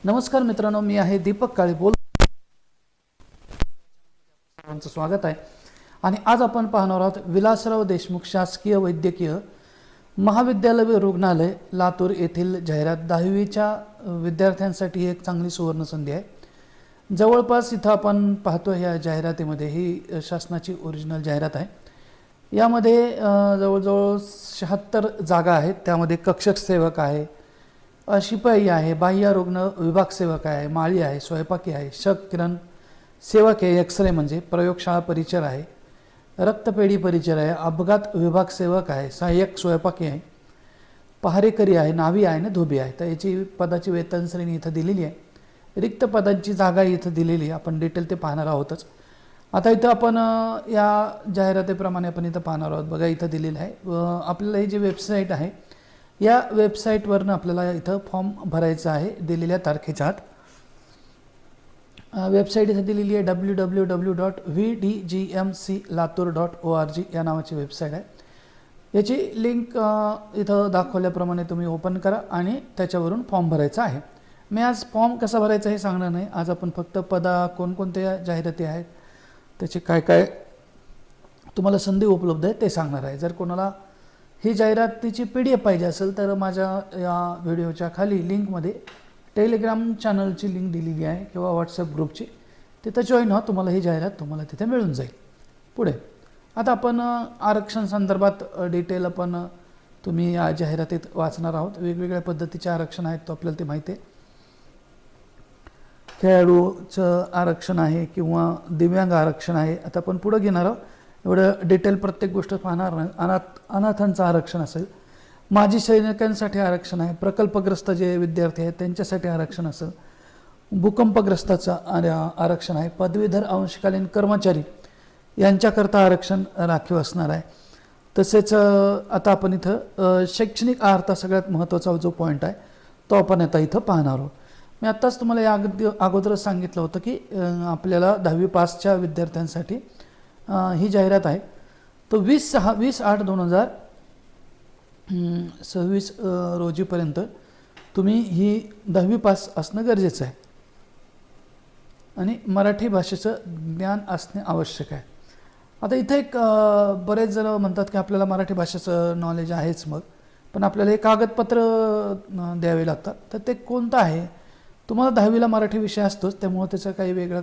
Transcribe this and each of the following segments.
नमस्कार मित्रांनो, मी आहे दीपक काळे सर्वांचं स्वागत आहे। आणि आज आपण पाहणार आहोत विलासराव देशमुख शासकीय वैद्यकीय महाविद्यालय व रुग्णालय लातूर येथील जाहिरात 10वीच्या विद्यार्थ्यांसाठी एक चांगली सुवर्ण संधी आहे। जवळपास इथं आपण पाहतो या जाहिरातीमध्ये ही शासनाची ओरिजिनल जाहिरात आहे। यामध्ये जवळजवळ 76 जागा आहेत। त्यामध्ये कक्षक सेवक आहे, शिपाई आहे, बाह्य रुग्ण विभाग सेवक आहे, माळी आहे, स्वयंपाकी आहे, शक किरण सेवक आहे, एक्सरे म्हणजे प्रयोगशाळा परिचर आहे, रक्तपेढी परिचर आहे, अपघात विभाग सेवक आहे, सहाय्यक स्वयंपाकी आहे, पहारेकरी आहे, नावी आहे आणि धोबी आहे। तर याची पदाची वेतन श्रेणी इथं दिलेली आहे। रिक्त पदांची जागा इथं दिलेली आहे, आपण डिटेल ते पाहणार आहोतच। आता इथं आपण या जाहिरातीप्रमाणे आपण इथं पाहणार आहोत। बघा इथं दिलेलं आहे, आपल्याला ही जी वेबसाईट आहे या वेबसाईटवरनं आपल्याला इथं फॉर्म भरायचा आहे दिलेल्या तारखेच्या आत। वेबसाईट इथं दिलेली आहे www.vdgmclatur.org या नावाची वेबसाईट आहे। याची लिंक इथं दाखवल्याप्रमाणे तुम्ही ओपन करा आणि त्याच्यावरून फॉर्म भरायचा आहे। मी आज फॉर्म कसा भरायचा हे सांगणार नाही, आज आपण फक्त कोणकोणत्या जाहिराती आहेत, त्याचे काय काय तुम्हाला संधी उपलब्ध आहे ते सांगणार आहे। जर कोणाला ही जाहिरातीची PDF पाहिजे असेल तर माझ्या या व्हिडिओच्या खाली लिंकमध्ये टेलिग्राम चॅनलची लिंक दिलेली आहे किंवा व्हॉट्सअप ग्रुपची, तिथं जॉईन व्हा, तुम्हाला ही जाहिरात तुम्हाला तिथे मिळून जाईल। पुढे आता आपण आरक्षण संदर्भात डिटेल आपण तुम्ही या जाहिरातीत वाचणार आहोत। वेगवेगळ्या पद्धतीचे आरक्षण आहेत तो आपल्याला ते माहिती आहे। खेळाडूचं आरक्षण आहे किंवा दिव्यांग आरक्षण आहे। आता आपण पुढे घेणार आहोत, एवढं डिटेल प्रत्येक गोष्ट पाहणार नाही। अनाथांचं आरक्षण असेल, माजी सैनिकांसाठी आरक्षण आहे, प्रकल्पग्रस्त जे विद्यार्थी आहेत त्यांच्यासाठी आरक्षण असेल, भूकंपग्रस्ताचं आरक्षण आहे, पदवीधर अंशकालीन कर्मचारी यांच्याकरता आरक्षण राखीव असणार आहे। तसेच आता आपण इथं शैक्षणिक अर्हता सगळ्यात महत्त्वाचा जो पॉईंट आहे तो आपण आता इथं पाहणार आहोत। मी आत्ताच तुम्हाला या अगोदरच सांगितलं होतं की आपल्याला 10वी पासच्या विद्यार्थ्यांसाठी ही जाहिरात आहे। तो 20/8/2026 रोजीपर्यंत तुम्ही ही 10वी पास असणं गरजेचं आहे आणि मराठी भाषेचं ज्ञान असणे आवश्यक आहे। आता इथे एक बरेच जण म्हणतात की आपल्याला मराठी भाषेचं नॉलेज आहेच, मग पण आपल्याला एक कागदपत्र द्यावे लागतात। तर ते कोणतं आहे? तुम्हाला 10वीला मराठी विषय असतोच, त्यामुळे त्याचं काही वेगळं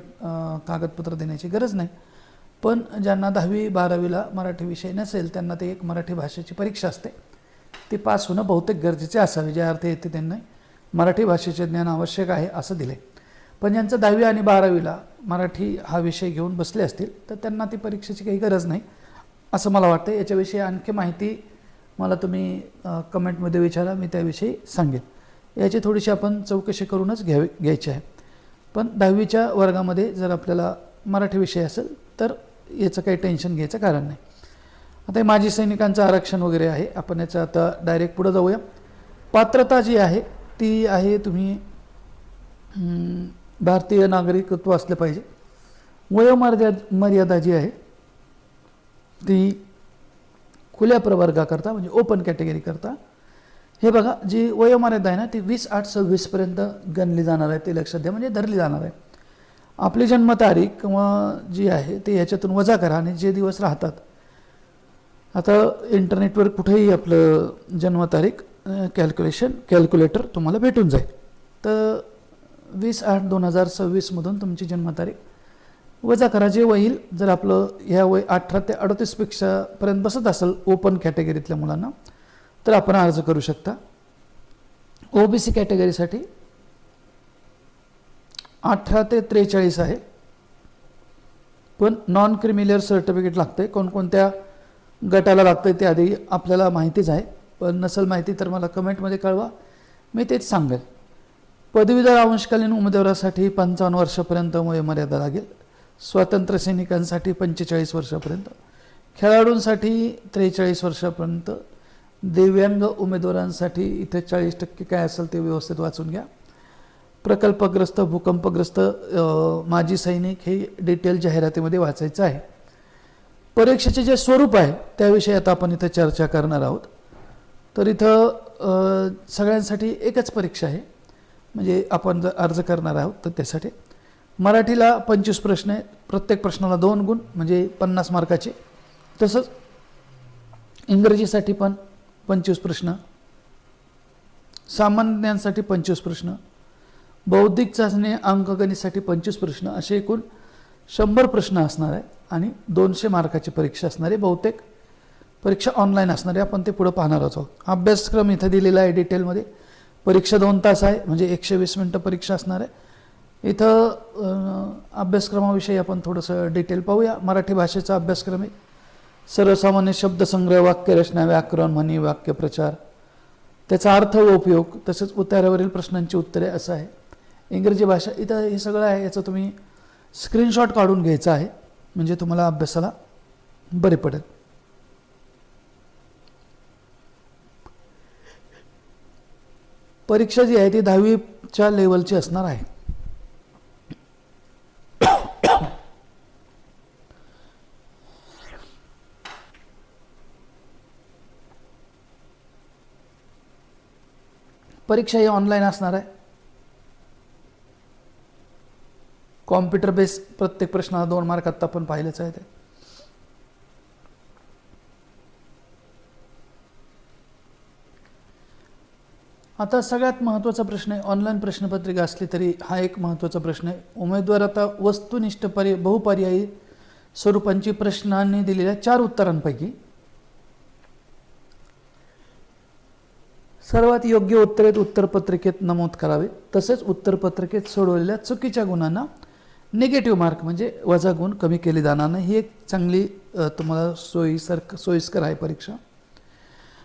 कागदपत्र देण्याची गरज नाही। पण ज्यांना 10वी 12वीला मराठी विषय नसेल त्यांना ते एक मराठी भाषेची परीक्षा असते, ती पास होणं बहुतेक गरजेचे असावे। ज्या अर्थ येते त्यांना मराठी भाषेचे ज्ञान आवश्यक आहे असं दिले। पण ज्यांचं 10वी आणि 12वीला मराठी हा विषय घेऊन बसले असतील तर त्यांना ती परीक्षेची काही गरज नाही असं मला वाटतं। याच्याविषयी आणखी माहिती मला तुम्ही कमेंटमध्ये विचारा, मी त्याविषयी सांगेन। याची थोडीशी आपण चौकशी करूनच घ्यायची आहे। पण 10वीच्या वर्गामध्ये जर आपल्याला मराठी विषय असेल तर याचं काही टेन्शन घ्यायचं कारण नाही। आता माजी सैनिकांचं आरक्षण वगैरे आहे, आपण याचं आता डायरेक्ट पुढे जाऊया। पात्रता जी आहे ती आहे तुम्ही भारतीय नागरिकत्व असलं पाहिजे। वयोमर्यादा जी आहे ती खुल्या प्रवर्गाकरता म्हणजे ओपन कॅटेगरी करता, हे बघा जी वयोमर्यादा आहे ना ती 20/8/26 पर्यंत गणली जाणार आहे, ते लक्षात द्या, म्हणजे धरली जाणार आहे। आपली जन्मतारीख किंवा जी आहे ते ह्याच्यातून वजा करा आणि जे दिवस राहतात, आता इंटरनेटवर कुठेही आपलं जन्मतारीख कॅल्क्युलेटर तुम्हाला भेटून जाईल। तर 20/8/2026 मधून तुमची जन्मतारीख वजा करा, जे होईल जर आपलं ह्या वय 18 ते 38 पेक्षा पर्यंत बसत असेल ओपन कॅटेगरीतल्या मुलांना तर आपण अर्ज करू शकता। OBC कॅटेगरीसाठी 18 ते 43 आहे, पण नॉन क्रिमिलियर सर्टिफिकेट लागतंय। कोणकोणत्या गटाला लागतंय ते आधी आपल्याला माहितीच आहे, पण नसेल माहिती तर मला कमेंटमध्ये कळवा, मी तेच सांगेल। पदवीधर अंशकालीन उमेदवारासाठी 55 वर्षापर्यंत वयोमर्यादा लागेल, स्वातंत्र्य सैनिकांसाठी 45 वर्षापर्यंत, खेळाडूंसाठी 43 वर्षापर्यंत, दिव्यांग उमेदवारांसाठी इथे 40% काय असेल ते व्यवस्थित वाचून घ्या। प्रकल्पग्रस्त, भूकंपग्रस्त, माजी सैनिक हे डिटेल जाहिरातीमध्ये वाचायचं आहे। परीक्षेचे जे स्वरूप आहे त्याविषयी आता आपण इथं चर्चा करणार आहोत। तर इथं सगळ्यांसाठी एकच परीक्षा आहे, म्हणजे आपण जर अर्ज करणार आहोत तर त्यासाठी मराठीला 25 प्रश्न आहेत, प्रत्येक प्रश्नाला 2 गुण म्हणजे 50 मार्काचे. तसंच इंग्रजीसाठी पण 25 प्रश्न, सामान्य ज्ञानसाठी 25 प्रश्न, बौद्धिक चाचणी अंकगणितसाठी 25 प्रश्न, असे एकूण 100 प्रश्न असणार आहे आणि 200 मार्काची परीक्षा असणार आहे. बहुतेक परीक्षा ऑनलाईन असणार आहे, आपण ते पुढं पाहणार आहोत. अभ्यासक्रम इथं दिलेला आहे डिटेलमध्ये. परीक्षा 2 तास आहे म्हणजे 120 मिनटं परीक्षा असणार आहे. इथं अभ्यासक्रमाविषयी आपण थोडंसं डिटेल पाहूया. मराठी भाषेचा अभ्यासक्रम आहे. सर्वसामान्य शब्दसंग्रह, वाक्यरचना, व्याकरण, म्हणी, वाक्यप्रचार, त्याचा अर्थ व उपयोग, तसेच उतार्यावरील प्रश्नांची उत्तरे असं आहे. इंग्रजी भाषा इथं हे सगळं आहे. याचं तुम्ही स्क्रीनशॉट काढून घ्यायचा आहे म्हणजे तुम्हाला अभ्यासाला बरे पडेल. परीक्षा जी आहे ती 10वीच्या लेवलची असणार आहे. परीक्षा ही ऑनलाईन असणार आहे. कॉम्प्युटर बेस, प्रत्येक प्रश्नाला 2 मार्क आत्ता आपण पाहिलेच आहे ते. आता सगळ्यात महत्त्वाचा प्रश्न आहे, ऑनलाईन प्रश्नपत्रिका असली तरी हा एक महत्त्वाचा प्रश्न आहे. उमेदवार आता वस्तुनिष्ठ बहुपर्यायी स्वरूपांची प्रश्नांनी दिलेल्या 4 उत्तरांपैकी सर्वात योग्य उत्तरे उत्तरपत्रिकेत नमूद करावे. तसेच उत्तरपत्रिकेत सोडवलेल्या चुकीच्या गुणांना निगेटिव्ह मार्क म्हणजे वजा गुण कमी केले जाणार नाही. ही एक चांगली तुम्हाला सोयीस्कर आहे परीक्षा.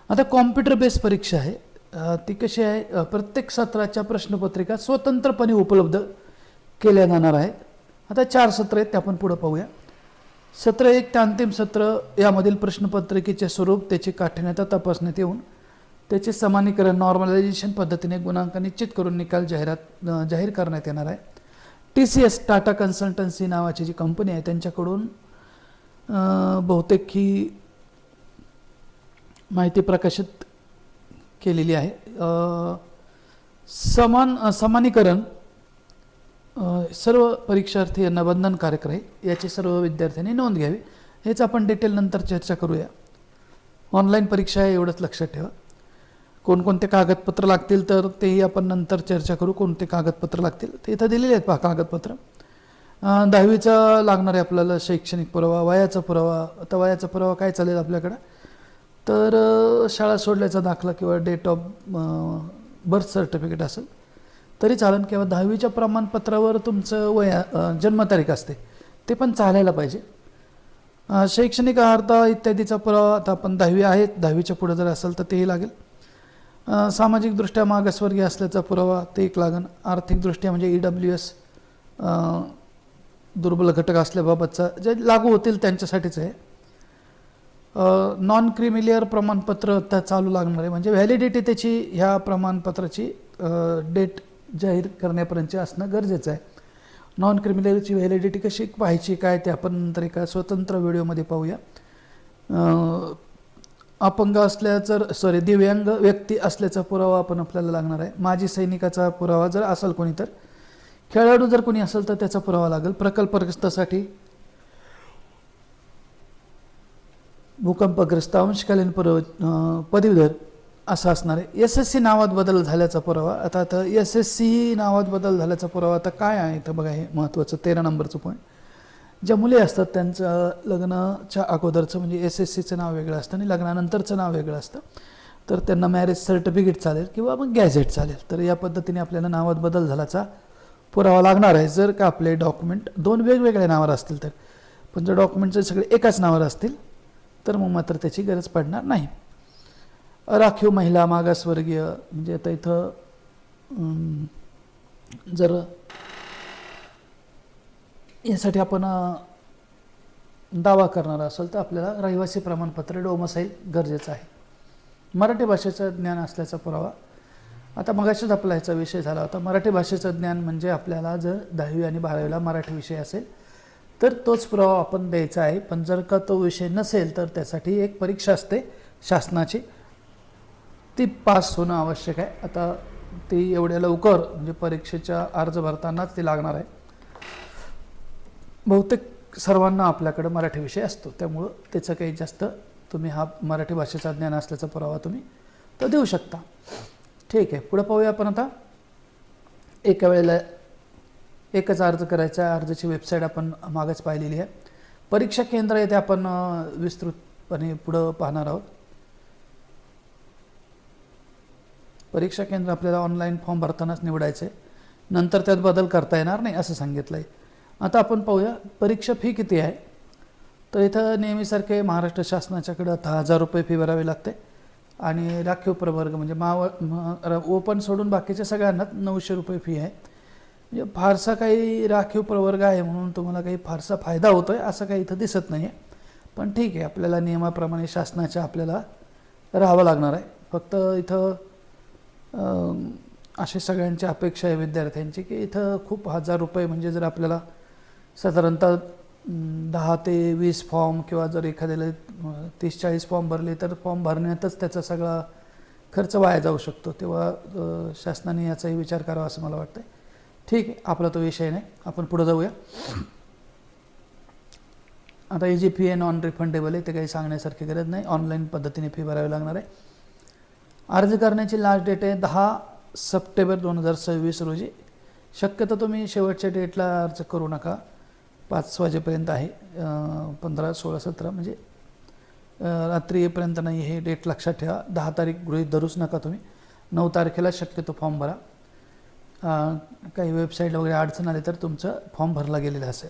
आता कॉम्प्युटर बेस परीक्षा आहे. ती कशी आहे, प्रत्येक सत्राच्या प्रश्नपत्रिका स्वतंत्रपणे उपलब्ध केल्या जाणार आहेत. आता 4 सत्र आहेत ते आपण पुढं पाहूया. सत्र 1 ते अंतिम सत्र यामधील प्रश्नपत्रिकेचे स्वरूप, त्याची काठिण्यता तपासण्यात येऊन त्याचे समानीकरण नॉर्मलायझेशन पद्धतीने गुणांक निश्चित करून निकाल जाहीर करण्यात येणार आहे. TCS टाटा कन्सल्टन्सी नावाची जी कंपनी आहे त्यांच्याकडून बहुतेक ही माहिती प्रकाशित केलेली आहे. समानीकरण सर्व परीक्षार्थी यांना बंधनकारक राहील, याची सर्व विद्यार्थ्यांनी नोंद घ्यावी. हेच आपण डिटेल नंतर चर्चा करूया. ऑनलाईन परीक्षा आहे एवढंच लक्षात ठेवा. कोणकोणते कागदपत्र लागतील तर तेही आपण नंतर चर्चा करू. कोणते कागदपत्र लागतील ते इथं दिलेले आहेत पहा कागदपत्र. 10वीचा लागणार आहे आपल्याला शैक्षणिक पुरावा, वयाचा पुरावा. आता वयाचा पुरावा काय चालेल आपल्याकडं, तर शाळा सोडल्याचा दाखला किंवा डेट ऑफ बर्थ सर्टिफिकेट असेल तरी चालेल, किंवा 10वीच्या प्रमाणपत्रावर तुमचं जन्मतारीख असते ते पण चालायला पाहिजे. शैक्षणिक अर्हता इत्यादीचा पुरावा, आता आपण 10वी आहेत, 10वीच्या पुढे जर असेल तर तेही लागेल. सामाजिकदृष्ट्या मागासवर्गीय असल्याचा पुरावा ते एक लागेल. आर्थिकदृष्ट्या म्हणजे EWS दुर्बल घटक असल्याबाबतचा जे लागू होतील त्यांच्यासाठीच आहे. नॉन क्रिमिलियर प्रमाणपत्र आता चालू लागणार आहे, म्हणजे व्हॅलिडिटी त्याची ह्या प्रमाणपत्राची डेट जाहीर करण्यापर्यंतचे असणं गरजेचं आहे. नॉन क्रिमिलियरची व्हॅलिडिटी कशी पाहायची काय ते आपण नंतर एका स्वतंत्र व्हिडिओमध्ये पाहूया. अपंग असल्याचं दिव्यांग व्यक्ती असल्याचा पुरावा आपण आपल्याला लागणार आहे. माजी सैनिकाचा पुरावा जर असेल कोणी तर, खेळाडू जर कोणी असेल तर त्याचा पुरावा लागेल. प्रकल्पग्रस्तासाठी भूकंपग्रस्त, अंशकालीन पदवीधर असं असणार आहे. SSC नावात बदल झाल्याचा पुरावा. आता SSC नावात बदल झाल्याचा पुरावा आता काय आहे तर बघा, हे महत्त्वाचं 13 नंबरचं पॉईंट. ज्या मुली असतात त्यांचं लग्नाच्या अगोदरचं म्हणजे SSCचं नाव वेगळं असतं आणि लग्नानंतरचं नाव वेगळं असतं, तर त्यांना मॅरेज सर्टिफिकेट चालेल किंवा मग गॅझेट चालेल. तर या पद्धतीने आपल्याला नावात बदल झाल्याचा पुरावा लागणार आहे. जर का आपले डॉक्युमेंट 2 वेगवेगळ्या नावावर असतील तर, पण जर डॉक्युमेंट जर सगळे एकाच नावावर असतील तर मग मात्र त्याची गरज पडणार नाही. राखीव महिला, मागासवर्गीय म्हणजे आता इथं जर यासाठी आपण दावा करणार असेल तर आपल्याला रहिवासी प्रमाणपत्र डोमसाईल गरजेचं आहे. मराठी भाषेचं ज्ञान असल्याचा पुरावा. आता मगाशीच आपला ह्याचा विषय झाला होता. मराठी भाषेचं ज्ञान म्हणजे आपल्याला जर 10वी आणि 12वीला मराठी विषय असेल तर तोच पुरावा आपण द्यायचा आहे. पण जर का तो विषय नसेल तर त्यासाठी एक परीक्षा असते शासनाची, ती पास होणं आवश्यक आहे. आता ती एवढ्या लवकर म्हणजे परीक्षेच्या अर्ज भरतानाच ती लागणार आहे. बहुतेक सर्वांना आपल्याकडे मराठी विषय असतो, त्यामुळं त्याचं काही जास्त तुम्ही हा मराठी भाषेचा ज्ञान असल्याचा पुरावा तुम्ही तो देऊ शकता. ठीक आहे, पुढे पाहूया आपण आता. एका वेळेला एकच अर्ज करायचा. अर्जाची वेबसाईट आपण मागच पाहिलेली आहे. परीक्षा केंद्र येथे आपण विस्तृतपणे पुढं पाहणार आहोत. परीक्षा केंद्र आपल्याला ऑनलाईन फॉर्म भरतानाच निवडायचं आहे, नंतर त्यात बदल करता येणार नाही असं सांगितलं आहे. आता आपण पाहूया परीक्षा फी किती आहे. तर इथं नेहमीसारखे महाराष्ट्र शासनाच्याकडं 10,000 रुपये फी भरावी लागते आणि राखीव प्रवर्ग म्हणजे ओपन सोडून बाकीच्या सगळ्यांना 900 रुपये फी आहे. म्हणजे फारसा काही राखीव प्रवर्ग आहे म्हणून तुम्हाला काही फारसा फायदा होतो आहे असं काही इथं दिसत नाही आहे. पण ठीक आहे, आपल्याला नियमाप्रमाणे शासनाच्या आपल्याला राहावं लागणार आहे. फक्त इथं असे सगळ्यांची अपेक्षा आहे विद्यार्थ्यांची की इथं खूप 1000 रुपये म्हणजे जर आपल्याला साधारणतः 10 ते 20 फॉर्म किंवा जर एखाद्याला 30-40 फॉर्म भरले तर फॉर्म भरण्यातच त्याचा सगळा खर्च वाया जाऊ शकतो. तेव्हा शासनाने याचाही विचार करावा असं मला वाटतं. ठीक आहे, आपला तो विषय नाही, आपण पुढे जाऊया. आता ही जी फी आहे नॉन रिफंडेबल आहे, ते काही सांगण्यासारखी गरज नाही. ऑनलाईन पद्धतीने फी भरावी लागणार आहे. अर्ज करण्याची लास्ट डेट आहे 10 सप्टेंबर 2026 रोजी. शक्यतो तुम्ही शेवटच्या डेटला अर्ज करू नका. 5 वाजेपर्यंत आहे, 15, 16, 17 म्हणजे रात्री येईपर्यंत नाही. हे डेट लक्षात ठेवा. 10 तारीख गृहीत धरूच नका तुम्ही. 9 तारखेला शक्यतो फॉर्म भरा. काही वेबसाईटला वगैरे अडचण आली तर तुमचं फॉर्म भरला गेलेला असेल.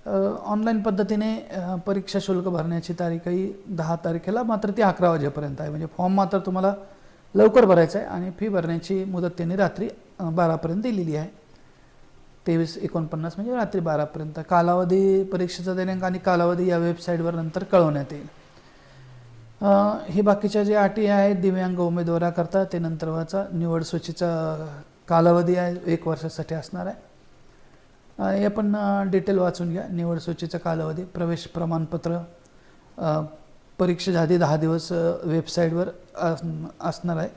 ऑनलाईन पद्धतीने परीक्षा शुल्क भरण्याची तारीखही 10 तारखेला, मात्र ती 11 वाजेपर्यंत आहे. म्हणजे फॉर्म मात्र तुम्हाला लवकर भरायचा आहे आणि फी भरण्याची मुदत त्यांनी रात्री 12पर्यंत दिलेली आहे. 23:49 म्हणजे रात्री 12पर्यंत. कालावधी, परीक्षेचा दिनांक आणि कालावधी या वेबसाईटवर नंतर कळवण्यात येईल. हे बाकीच्या जे अटी आहेत दिव्यांग उमेदवाराकरता ते नंतर वाचा. निवड सूचीचा कालावधी आहे 1 वर्षासाठी असणार आहे. हे आपण डिटेल वाचून घ्या. निवड सूचीचा कालावधी, प्रवेश प्रमाणपत्र परीक्षेच्या आधी 10 दिवस वेबसाईटवर असणार आहे.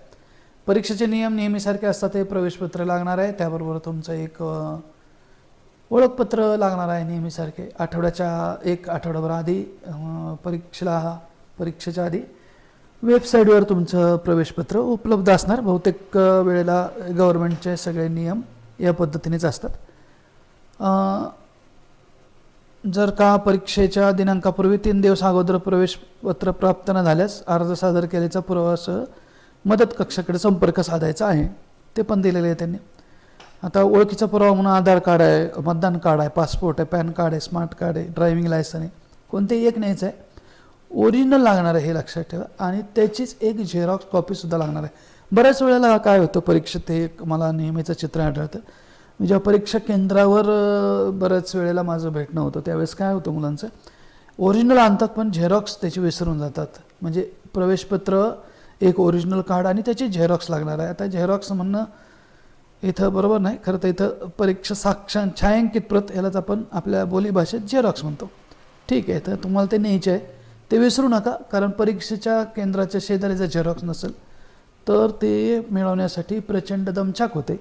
परीक्षेचे नियम नेहमीसारखे असतात. हे प्रवेशपत्र लागणार आहे, त्याबरोबर तुमचं एक ओळखपत्र लागणार आहे नेहमीसारखे. आठवड्याच्या 1 आठवडाभर आधी परीक्षेच्या आधी वेबसाईटवर तुमचं प्रवेशपत्र उपलब्ध असणार. बहुतेक वेळेला गव्हर्नमेंटचे सगळे नियम या पद्धतीनेच असतात. जर का परीक्षेच्या दिनांकापूर्वी 3 दिवस अगोदर प्रवेशपत्र प्राप्त न झाल्यास अर्ज सादर केल्याचा पुरावासह मदत कक्षाकडे संपर्क साधायचा आहे. ते पण दिलेले आहे त्यांनी. आता ओळखीचा पुरावा म्हणून आधार कार्ड आहे, मतदान कार्ड आहे, पासपोर्ट आहे, पॅन कार्ड आहे, स्मार्ट कार्ड आहे, ड्रायव्हिंग लायसन आहे, कोणतेही एक न्यायचं आहे. ओरिजिनल लागणार आहे हे लक्षात ठेवा आणि त्याचीच एक झेरॉक्स कॉपीसुद्धा लागणार आहे. बऱ्याच वेळेला काय होतं परीक्षेत, हे मला नेहमीचं चित्र आढळतं. जेव्हा परीक्षा केंद्रावर बऱ्याच वेळेला माझं भेटणं होतं त्यावेळेस काय होतं, मुलांचं ओरिजिनल आणतात पण झेरॉक्स त्याची विसरून जातात. म्हणजे प्रवेशपत्र, एक ओरिजिनल कार्ड आणि त्याची झेरॉक्स लागणार आहे. आता झेरॉक्स म्हणणं इथं बरोबर नाही, खरं तर इथं परीक्षा छायांकित प्रत यालाच आपण आपल्या बोलीभाषेत झेरॉक्स म्हणतो. ठीक आहे, तर तुम्हाला ते न्यायचे आहे, ते विसरू नका. कारण परीक्षेच्या केंद्राच्या शेजारी जर झेरॉक्स नसेल तर ते मिळवण्यासाठी प्रचंड दमछाक होते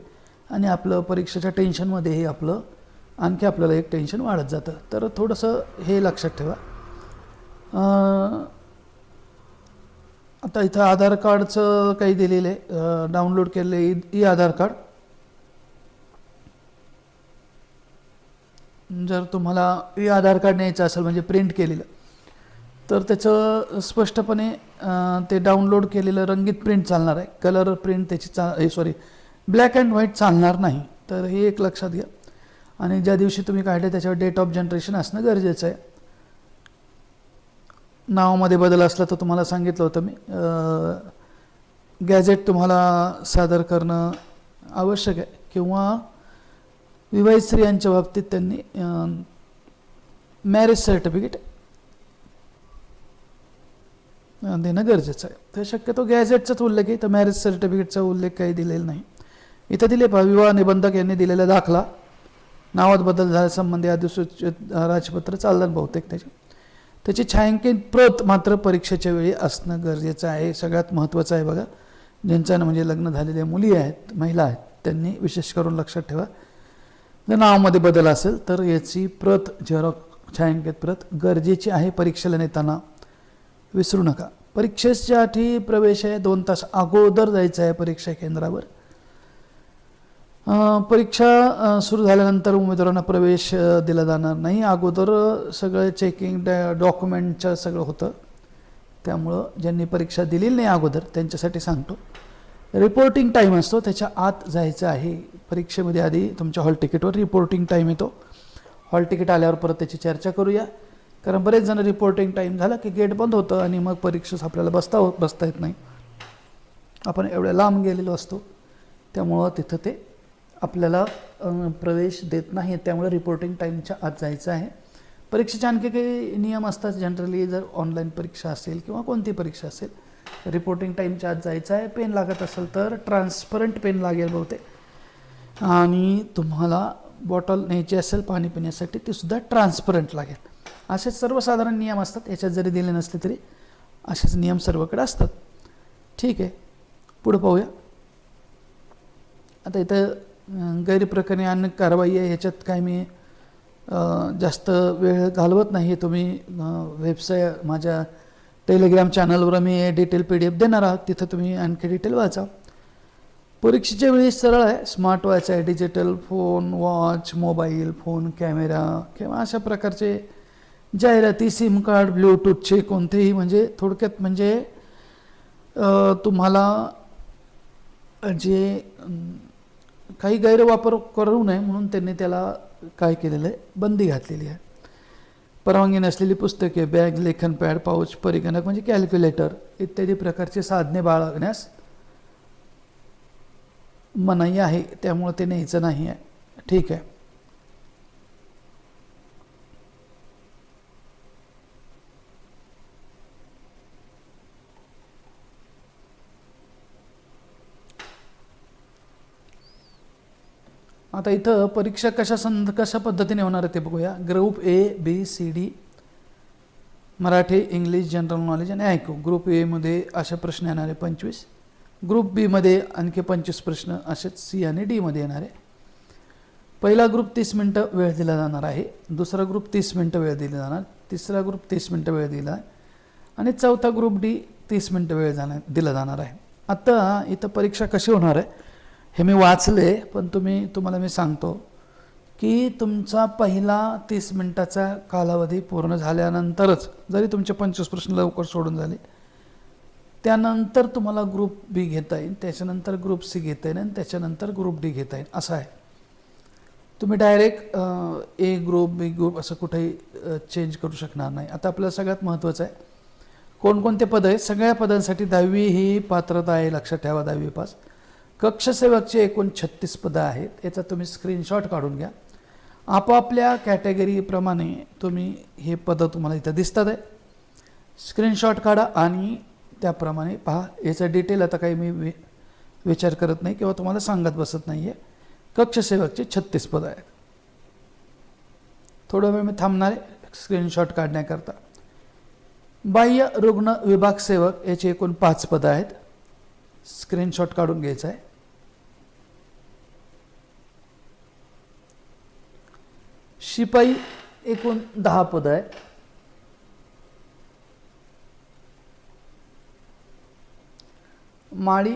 आणि आपलं परीक्षेच्या टेन्शनमध्येही आणखी आपल्याला एक टेन्शन वाढत जातं. तर थोडंसं हे लक्षात ठेवा. आता इथं आधार कार्डचं काही दिलेलं आहे, डाउनलोड केलेलं ई आधार कार्ड. जर तुम्हाला ई आधार कार्ड न्यायचं असेल म्हणजे प्रिंट केलेलं, तर त्याचं स्पष्टपणे ते डाउनलोड केलेलं रंगीत प्रिंट चालणार आहे. कलर प्रिंट त्याची ब्लॅक अँड व्हाईट चालणार नाही. तर हे एक लक्षात घ्या. आणि ज्या दिवशी तुम्ही काढले त्याच्यावर डेट ऑफ जनरेशन असणं गरजेचं आहे. नावामध्ये बदल असला तर तुम्हाला सांगितलं होतं मी, गॅझेट तुम्हाला सादर करणं आवश्यक आहे किंवा विवाहित स्त्रियांच्या बाबतीत त्यांनी मॅरेज सर्टिफिकेट देणं गरजेचं आहे. तर शक्यतो गॅझेटचाच उल्लेख आहे, तर मॅरेज सर्टिफिकेटचा उल्लेख काही दिलेला नाही. इथं दिले विवाह निबंधक यांनी दिलेला दाखला, नावात बदल झाल्यासंबंधी अधिसूचित राजपत्र चालणार बहुतेक त्याची छायांकित प्रत मात्र परीक्षेच्या वेळी असणं गरजेचं आहे. सगळ्यात महत्त्वाचं आहे बघा. ज्यांच्या म्हणजे लग्न झालेल्या मुली आहेत, महिला आहेत, त्यांनी विशेष करून लक्षात ठेवा, जर नावामध्ये बदल असेल तर याची प्रत, झेरॉक्स छायांकित प्रत गरजेची आहे परीक्षेला नेताना, विसरू नका. परीक्षेसाठी प्रवेश आहे 2 तास अगोदर जायचं आहे परीक्षा केंद्रावर. परीक्षा सुरू झाल्यानंतर उमेदवारांना प्रवेश दिला जाणार नाही. अगोदर सगळं चेकिंग डॉक्युमेंटचं सगळं होतं. त्यामुळं ज्यांनी परीक्षा दिलेली नाही अगोदर त्यांच्यासाठी सांगतो, रिपोर्टिंग टाईम असतो त्याच्या आत जायचं आहे. परीक्षेमध्ये आधी तुमच्या हॉल तिकीटवर रिपोर्टिंग टाईम येतो. हॉल तिकीट आल्यावर परत त्याची चर्चा करूया, कारण बरेच जण रिपोर्टिंग टाईम झाला की गेट बंद होतं आणि मग परीक्षेस आपल्याला बसता येत नाही. आपण एवढ्या लांब गेलेलो असतो, त्यामुळं तिथं ते आपल्याला प्रवेश देत नाही. त्यामुळे रिपोर्टिंग टाईमच्या आत जायचं आहे. परीक्षेचे आणखी काही नियम असतात. जनरली जर ऑनलाईन परीक्षा असेल किंवा कोणती परीक्षा असेल, रिपोर्टिंग टाईमच्या आत जायचं आहे. पेन लागत असेल तर ट्रान्सपरंट पेन लागेल बहुतेक, आणि तुम्हाला बॉटल न्यायची असेल पाणी पिण्यासाठी तीसुद्धा ट्रान्सपरंट लागेल. असे सर्वसाधारण नियम असतात. याच्यात जरी दिले नसले तरी असेच नियम सर्वकडे असतात. ठीक आहे, पुढे पाहूया. आता इथं गैरप्रकरणी अनेक कारवाई आहे. ह्याच्यात काय मी जास्त वेळ घालवत नाही. तुम्ही वेबसाईट, माझ्या टेलिग्राम चॅनलवर मी डिटेल PDF देणार आहोत, तिथं तुम्ही आणखी डिटेल वाचा. परीक्षेच्या वेळी सरळ आहे. स्मार्ट वॉच आहे, digital phone, watch, mobile phone, camera किंवा अशा प्रकारचे जाहिराती, सिम कार्ड, ब्लूटूथचे कोणतेही, म्हणजे थोडक्यात म्हणजे तुम्हाला जे काही गैरवापर करू नये म्हणून त्यांनी त्याला काय केलेलं आहे, बंदी घातलेली आहे. परवानगी नसलेली पुस्तके, बॅग, लेखन पॅड, पाऊच, परिगणक म्हणजे कॅल्क्युलेटर इत्यादी प्रकारचे साधने बाळगण्यास मनाई आहे. त्यामुळे ते न्यायचं नाही आहे. ठीक आहे. आता इथं परीक्षा कशा पद्धतीने होणार आहे ते बघूया. Group A, B, C, D, Marathi, English, general knowledge आणि IQ. ग्रुप A मध्ये असे प्रश्न येणार आहे 25. ग्रुप B मध्ये आणखी 25 प्रश्न असेच C आणि D मध्ये येणार आहे. पहिला ग्रुप 30 मिनटं वेळ दिला जाणार आहे. दुसरा ग्रुप 30 मिनटं वेळ दिली जाणार. तिसरा ग्रुप 30 मिनटं वेळ दिला आणि चौथा ग्रुप D 30 मिनटं वेळ दिला जाणार आहे. आता इथं परीक्षा कशी होणार आहे हे मी वाचले, पण तुम्हाला मी सांगतो की तुमचा पहिला 30 मिनटाचा कालावधी पूर्ण झाल्यानंतरच, जरी तुमचे 25 प्रश्न लवकर सोडून झाले, त्यानंतर तुम्हाला ग्रुप B घेता येईल, त्याच्यानंतर ग्रुप C घेता येईल आणि त्याच्यानंतर ग्रुप D घेता येईल असं आहे. तुम्ही direct A group, B group असं कुठेही चेंज करू शकणार नाही. आता आपल्याला सगळ्यात महत्त्वाचं आहे कोणकोणते पद आहेत. सगळ्या पदांसाठी 10वी ही पात्रता आहे, लक्षात ठेवा. 10वी पास. कक्षसेवकचे एकूण 36 पदं आहेत. याचा तुम्ही स्क्रीनशॉट काढून घ्या. आपापल्या कॅटेगरीप्रमाणे तुम्ही हे पदं तुम्हाला इथं दिसतात आहे. स्क्रीनशॉट काढा आणि त्याप्रमाणे पहा. याचा डिटेल आता काही मी विचार करत नाही किंवा तुम्हाला सांगत बसत नाही आहे. कक्षसेवकचे 36 पदं आहेत. थोडा वेळ मी थांबणार आहे स्क्रीनशॉट काढण्याकरता. बाह्य रुग्ण विभाग सेवक याचे एकूण 5 पदं आहेत. स्क्रीनशॉट काढून घ्यायचा आहे. शिपाई एकूण 10 पदं आहेत. माळी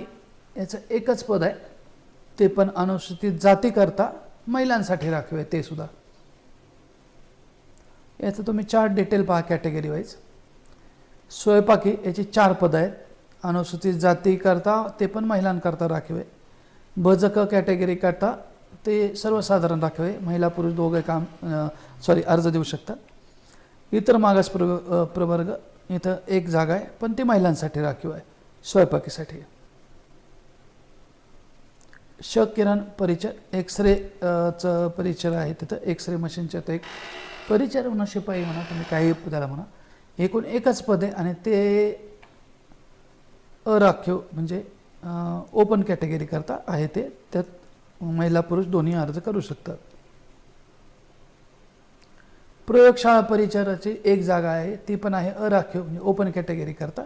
याचं एकच पद आहे, ते पण अनुसूचित जातीकरता महिलांसाठी राखीव आहे. ते सुद्धा याचं तुम्ही चार्ट डिटेल पहा कॅटेगरी वाईज. स्वयंपाकी याची 4 पदं आहेत, अनुसूचित जातीकरता ते पण महिलांकरता राखीव आहे. भजक कॅटेगरी करता ते सर्वसाधारण राखीव आहे, महिला पुरुष दोघे अर्ज देऊ शकतात. इतर मागास प्रवर्ग इथं 1 जागा आहे, पण ती महिलांसाठी राखीव आहे स्वयंपाकीसाठी. किरण परिचर, एक्सरेचं परिचर आहे तिथं. एक्सरे मशीनच्या एक परिचर म्हणा, शिपाई म्हणा, तुम्ही काही त्याला म्हणा. एकूण एकच पद आहे आणि ते अराखीव म्हणजे ओपन कॅटेगरी करता आहे. ते त्यात महिला पुरुष दोन्ही अर्ज करू शकतात. प्रयोगशाळा परिचाराची 1 जागा आहे, ती पण आहे अराखीव म्हणजे ओपन कॅटेगरी करता.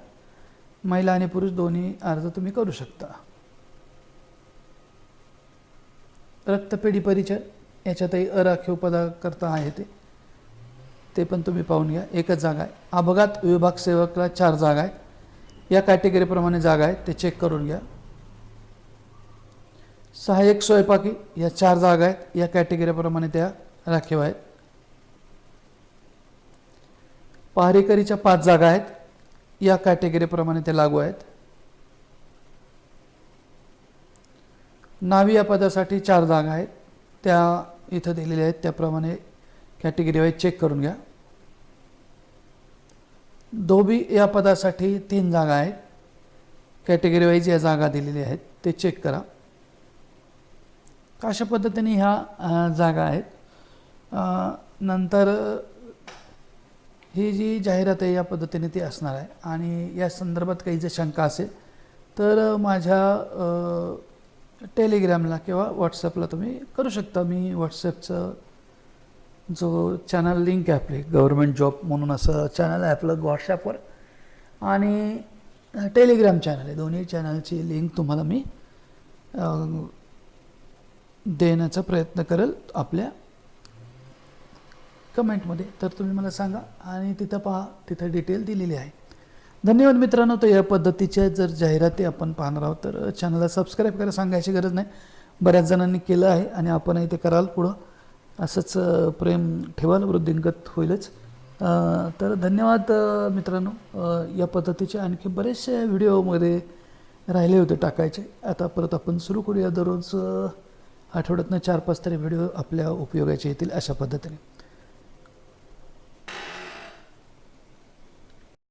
महिला आणि पुरुष दोन्ही अर्ज तुम्ही करू शकता. रक्तपेढी परिचय याच्यातही अराखीव पदाकरता आहे ते पण तुम्ही पाहून घ्या. एकच जागा आहे. अपघात विभाग सेवकला 4 जागा आहेत. या कॅटेगरीप्रमाणे जागा आहेत ते चेक करून घ्या. सहाय्यक स्वयंपाकी या 4 जागा आहेत. या कॅटेगरीप्रमाणे त्या राखीव आहेत. पहारेकरीच्या 5 जागा आहेत. या कॅटेगरीप्रमाणे ते लागू आहेत. नावी या पदासाठी 4 जागा आहेत. त्या इथं दिलेल्या आहेत त्याप्रमाणे कॅटेगरी वाईज चेक करून घ्या. धोबी या पदासाठी 3 जागा आहेत. कॅटेगरी वाईज या जागा दिलेल्या आहेत ते चेक करा. अशा पद्धतीने ह्या जागा आहेत. नंतर ही जी जाहिरात आहे या पद्धतीने ती असणार आहे. आणि या संदर्भात काही जर शंका असेल तर माझ्या टेलिग्रामला किंवा व्हॉट्सअपला तुम्ही करू शकता. मी व्हॉट्सअपचं जो चॅनल लिंक आहे आपली गव्हर्मेंट जॉब म्हणून असं चॅनल आहे आपलं व्हॉट्सॲपवर, आणि टेलिग्राम चॅनल आहे. दोन्ही चॅनलची लिंक तुम्हाला मी देण्याचा प्रयत्न करेल आपल्या कमेंटमध्ये. तर तुम्ही मला सांगा आणि तिथं पहा, तिथं डिटेल दिलेली आहे. धन्यवाद मित्रांनो. तर या पद्धतीच्या जर जाहिराती आपण पाहणार आहोत तर चॅनलला सबस्क्राईब करायला सांगायची गरज नाही. बऱ्याच जणांनी केलं आहे आणि आपणही ते कराल. पुढं असंच प्रेम ठेवाल, वृद्धिंगत होईलच. तर धन्यवाद मित्रांनो. या पद्धतीचे आणखी बरेचसे व्हिडिओमध्ये राहिले होते टाकायचे. आता परत आपण सुरू करूया. दररोज आठवड्यातनं 4-5 तरी व्हिडिओ आपल्या उपयोगाचे येतील अशा पद्धतीने.